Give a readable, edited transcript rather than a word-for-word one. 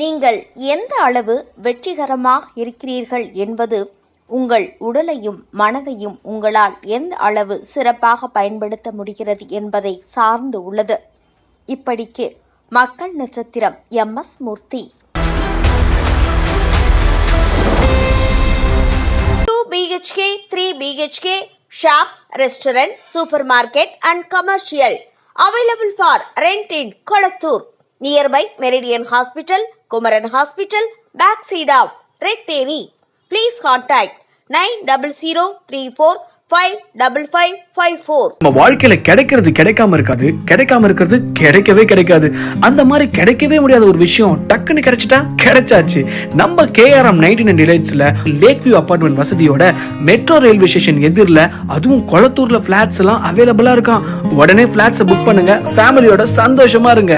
நீங்கள் எந்த அளவு வெற்றிகரமாக இருக்கிறீர்கள் என்பது உங்கள் உடலையும் மனதையும் உங்களால் எந்த அளவு சிறப்பாக பயன்படுத்த முடிகிறது என்பதை சார்ந்து உள்ளது. இப்படிக்கு மக்கள் நட்சத்திரம் MS Murthy. 2 BHK, 3 BHK, shops, restaurant, supermarket and commercial available for rent in Kolattur. Nearby Meridian Hospital, Kumaran Hospital, backside of Red Terry. Please contact 9034555554. நம்ம வாழ்க்கையில கிடைக்கிறது கிடைக்காம இருக்காது, கிடைக்காம இருக்கிறது கிடைக்கவே கிடைக்காது. அந்த மாதிரி கிடைக்கவே முடியாத ஒரு விஷயம் டக்குன்னு கிடைச்சிட்டா கிடைச்சாச்சு. நம்ம KRM 99 டிலைட்ஸ்ல லேக் வியூ அபார்ட்மெண்ட் வசதியோட மெட்ரோ ரயில்வே ஸ்டேஷன் எதிரில், அதுவும் கொளத்தூர்ல பிளாட்ஸ் எல்லாம் அவைலபிளா இருக்கான். உடனே பிளாட்ஸ் புக் பண்ணுங்க, ஃபேமிலியோட சந்தோஷமா இருங்க.